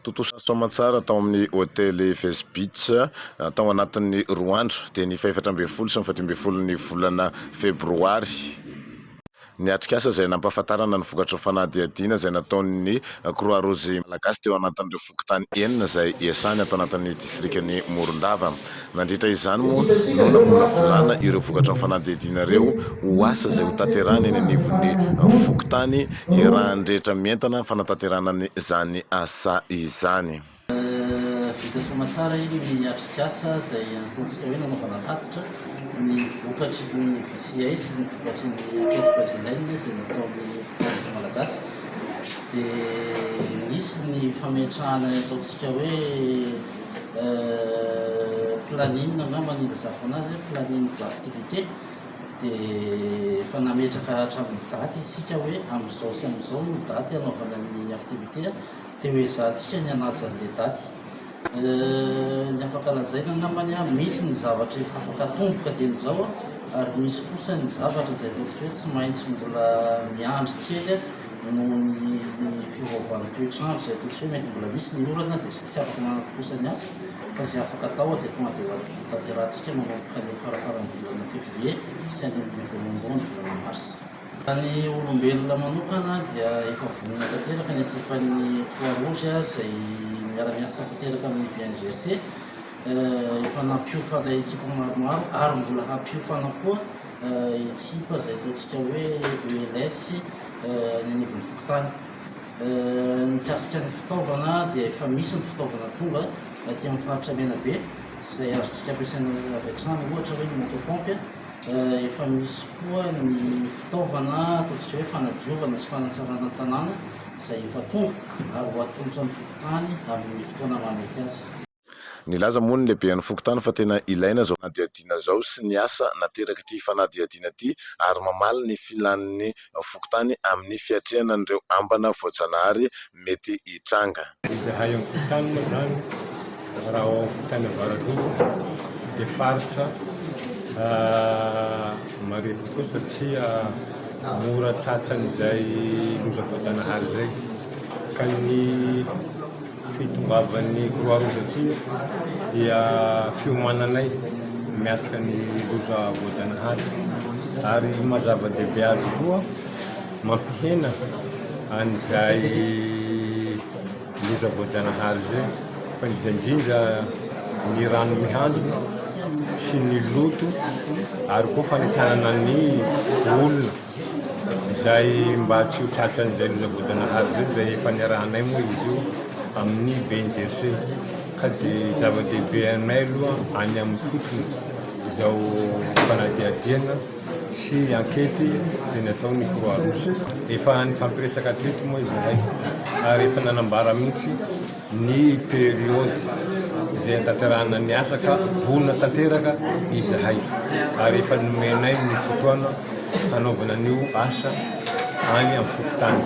Totoa soamantsara tao amin'ny hôtely Face Beach tao anatin'ny 2 andro dia ny 17 sy ny 18 ny volana febroary. Niatrika asa izay nampahafantarana ny vokatra fanadihadiana izay nataon'ny Croix Rouge malagasy teo anatin'ireo fokontany enina izay iasany ato anatin'ny distrikan'ny Morondava. Nandritra izany moa no namolafolana ireo vokatra fanadihadiana ireo ho asa izay ho tanterahana eny anivon'ny fokontany irahan'ny mientana fanatanterahana izany asa izany. Vita soamantsara iny miatrika asa izay ataontsika hoe nanaovana tatitra ny vokatry ny VCS ny vokatry ny enquête brésilienne izay natao amin'ny Croix malagasy. Dia misy ny fametrahana ataontsika hoe planning angamba ny ilazako anazy planning d'activité. Dia efa nametraka hatramin'ny daty isika hoe amin'izao sy amin'izao no daty hanaovana ny activité dia hoe izahantsika ny hanaja an'ilay daty. Ny afaka lazaina angambany misy ny zavatra efa afaka atomboka dian'izao ary misy kosa ny zavatra izay ataontsika hoe tsy maintsy mbola miandry kely noho ny fiovaovana toetr'andro izay ataontsika hoe mety mbola misy ny orana dia tsy afaka manatokosa ny asa fa izay afaka atao dia tonga dia tanterahantsika manomboka ny farafaran'ny volana février sy andimby voalohan'ny volana mars. Ny olombelona manokana dia efa vonona tanteraka ny ekipan'ny Croix Rouge izay miara-miasa tanteraka amin'ny BNGC. Efa nampiofana ekipa maromaro ary mbola hampiofana koa ekipa izay ataontsika hoe ELS ny anivon'ny fokontany. Mikasika ny fitaovana dia efa misy ny fitaovana tonga aty amin'ny faritra Menabe izay azontsika ampiasaina avy hatrany ohatra hoe ny motopompe. Efa misy koa ny fitaovana ataontsika hoe fanadiovana sy fanatsarana tanàna izay efa tonga ary ho atolotra ny fokontany amin'ny fotoana mamety azy. Nilaza moa ny lehiben'ny fokontany fa tena ilaina zao fanadihadiana zao sy ny asa nateraka ity fanadihadiana ity ary mamaly ny filan'ny fokontany amin'ny fiatrehana an'ireo ambana voajanahary mety hitranga. Izahay amin'ny fokontany moa zany raha ao amin'ny fokontany Ambaratonga dia faritra marety koa satria mora tsatsan'izay loza voajanahary zay ka ny fitongavan'ny Croix Rouge aty dia fiomananay miatrika ny loza voajanahary ary mazava-dehibe azy koa mampihena an'izay loza voajanahary zay fa indrindra ny rano mihandrona sy ny loto ary koa fanitanana ny olona izay mba tsy ho tratran'izay loza voajanahary zay izay efa niarahanay moa izy io amin'ny BNGC ka dia zava-dehibe anay aloha any amin'ny fotony izao fanadihadiana sy ankety izay nataon'ny Croix Rouge. Efa nifampiresaka hatreto moa izahay ary efa nanambara mihitsy ny periody izay tanterahana ny asa ka vonona tanteraka izahay ary efa nomenay ny fotoana hanaovana an'io asa any amin'ny fokontany.